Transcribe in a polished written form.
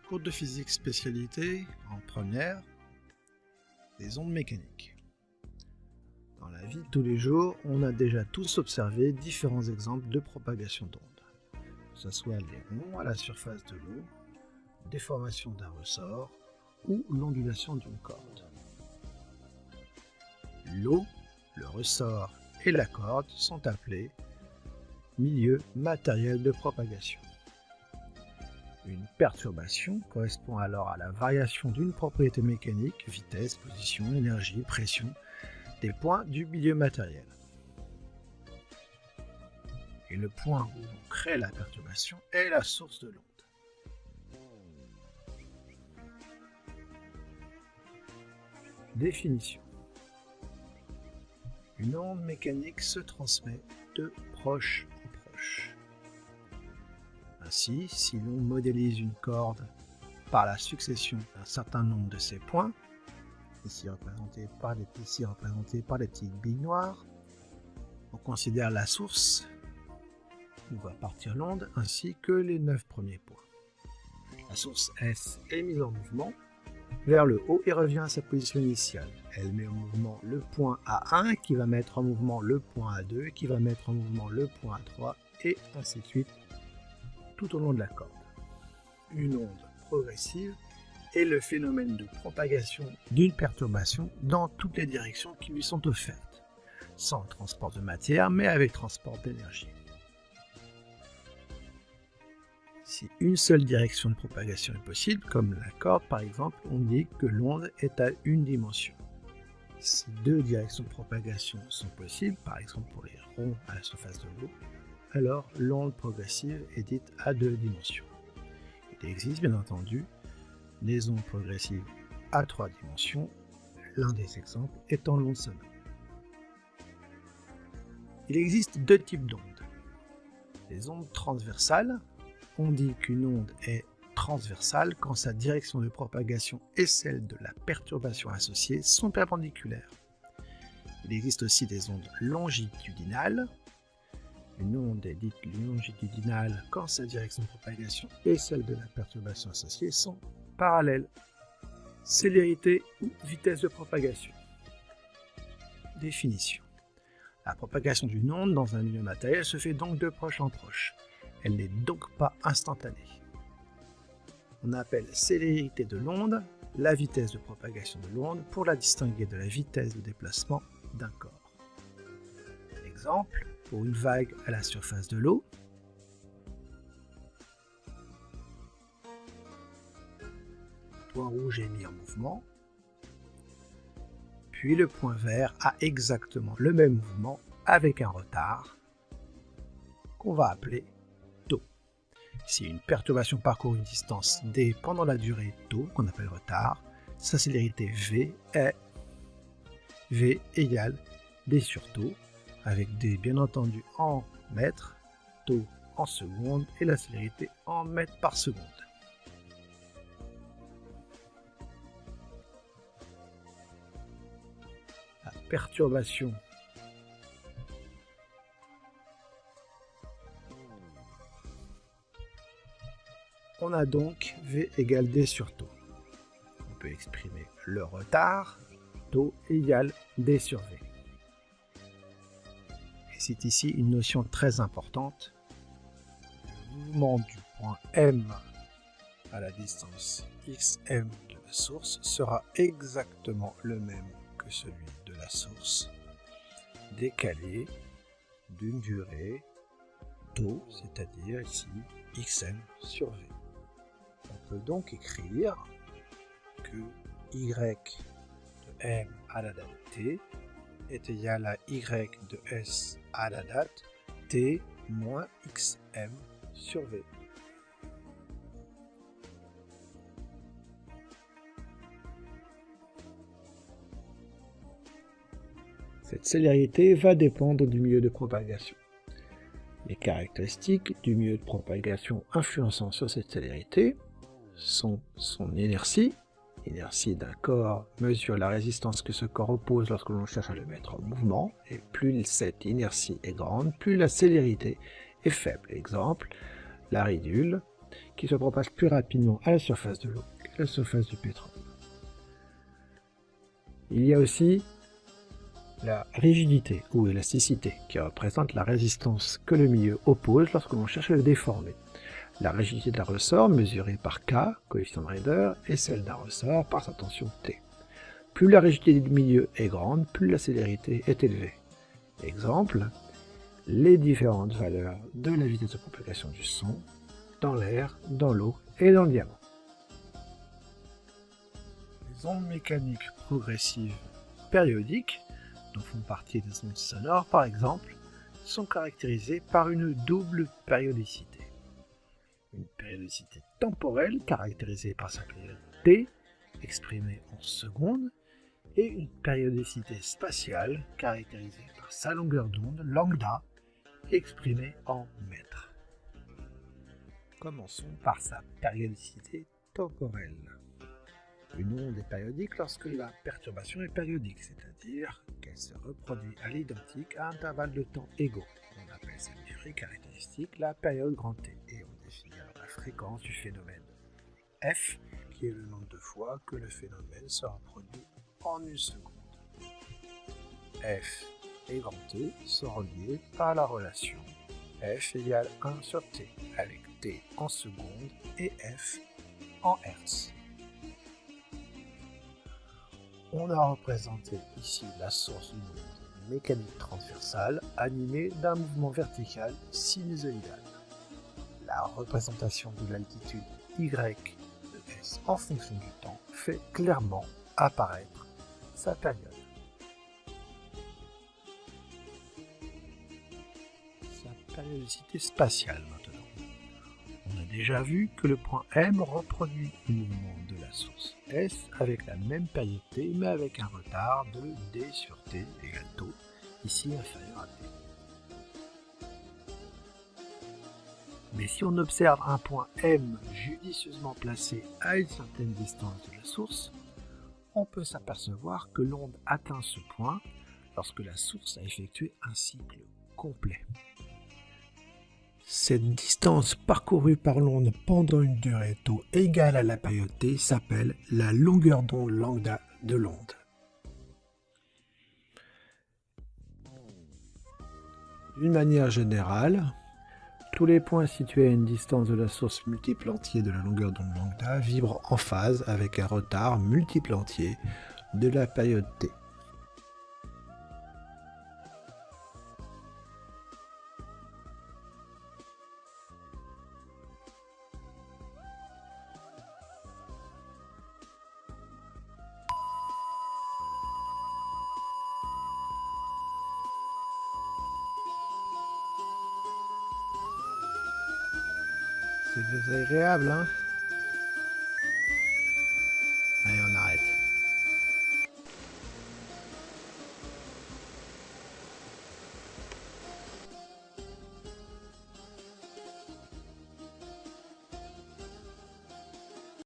Cours de physique spécialité en première, les ondes mécaniques. Dans la vie de tous les jours, on a déjà tous observé différents exemples de propagation d'ondes, que ce soit les ronds à la surface de l'eau, déformation d'un ressort ou l'ondulation d'une corde. L'eau, le ressort et la corde sont appelés milieux matériels de propagation. Une perturbation correspond alors à la variation d'une propriété mécanique, vitesse, position, énergie, pression, des points du milieu matériel. Et le point où on crée la perturbation est la source de l'onde. Définition. Une onde mécanique se transmet de proche en proche. Ainsi, si l'on modélise une corde par la succession d'un certain nombre de ces points, ici représentés par des petites billes noires, on considère la source où va partir l'onde ainsi que les 9 premiers points. La source S est mise en mouvement vers le haut et revient à sa position initiale. Elle met en mouvement le point A1 qui va mettre en mouvement le point A2 qui va mettre en mouvement le point A3 et ainsi de suite tout au long de la corde. Une onde progressive est le phénomène de propagation d'une perturbation dans toutes les directions qui lui sont offertes, sans transport de matière mais avec transport d'énergie. Si une seule direction de propagation est possible, comme la corde par exemple, on dit que l'onde est à une dimension. Si deux directions de propagation sont possibles, par exemple pour les ronds à la surface de l'eau, alors l'onde progressive est dite à 2 dimensions. Il existe bien entendu les ondes progressives à 3 dimensions, l'un des exemples étant l'onde sonore. Il existe deux types d'ondes. Les ondes transversales, on dit qu'une onde est transversale quand sa direction de propagation et celle de la perturbation associée sont perpendiculaires. Il existe aussi des ondes longitudinales. Une onde est dite longitudinale quand sa direction de propagation et celle de la perturbation associée sont parallèles. Célérité ou vitesse de propagation. Définition. La propagation d'une onde dans un milieu matériel se fait donc de proche en proche. Elle n'est donc pas instantanée. On appelle célérité de l'onde la vitesse de propagation de l'onde pour la distinguer de la vitesse de déplacement d'un corps. Exemple, pour une vague à la surface de l'eau, le point rouge est mis en mouvement, puis le point vert a exactement le même mouvement avec un retard qu'on va appeler τ. Si une perturbation parcourt une distance d pendant la durée τ, qu'on appelle retard, sa célérité v est v égale d sur τ, avec d bien entendu en mètres, τ en secondes et la célérité en mètres par seconde. La perturbation on a donc v égale d sur τ. On peut exprimer le retard, τ égale d sur v. Et c'est ici une notion très importante. Le mouvement du point M à la distance xm de la source sera exactement le même que celui de la source, décalé d'une durée τ, c'est-à-dire ici xm sur v. On peut donc écrire que y de m à la date t est égal à y de s à la date t moins xm sur v. Cette célérité va dépendre du milieu de propagation. Les caractéristiques du milieu de propagation influençant sur cette célérité sont son inertie. L'inertie d'un corps mesure la résistance que ce corps oppose lorsque l'on cherche à le mettre en mouvement, et plus cette inertie est grande, plus la célérité est faible. Exemple, la ridule qui se propage plus rapidement à la surface de l'eau qu'à la surface du pétrole. Il y a aussi la rigidité ou élasticité, qui représente la résistance que le milieu oppose lorsque l'on cherche à le déformer. La rigidité d'un ressort, mesurée par K, coefficient de raideur, et celle d'un ressort par sa tension T. Plus la rigidité du milieu est grande, plus la célérité est élevée. Exemple, les différentes valeurs de la vitesse de propagation du son dans l'air, dans l'eau et dans le diamant. Les ondes mécaniques progressives périodiques, dont font partie les ondes sonores par exemple, sont caractérisées par une double périodicité. Une périodicité temporelle caractérisée par sa période T, exprimée en secondes, et une périodicité spatiale caractérisée par sa longueur d'onde, lambda, exprimée en mètres. Commençons par sa périodicité temporelle. Une onde est périodique lorsque la perturbation est périodique, c'est-à-dire qu'elle se reproduit à l'identique à intervalles de temps égaux. On appelle cette durée caractéristique la période grand T, et on définit alors la fréquence du phénomène F, qui est le nombre de fois que le phénomène se reproduit en une seconde. F et grand T sont reliés par la relation F égale 1 sur T, avec T en secondes et F en Hertz. On a représenté ici la source d'une onde mécanique transversale animée d'un mouvement vertical sinusoïdal. La représentation de l'altitude Y de S en fonction du temps fait clairement apparaître sa période. Sa périodicité spatiale maintenant. On a déjà vu que le point M reproduit le mouvement de la source S avec la même période T, mais avec un retard de D sur T égale tau, ici inférieur à T. Mais si on observe un point M judicieusement placé à une certaine distance de la source, on peut s'apercevoir que l'onde atteint ce point lorsque la source a effectué un cycle complet. Cette distance parcourue par l'onde pendant une durée tau égale à la période T s'appelle la longueur d'onde lambda de l'onde. D'une manière générale, tous les points situés à une distance de la source multiple entier de la longueur d'onde lambda vibrent en phase avec un retard multiple entier de la période T. C'est désagréable, hein?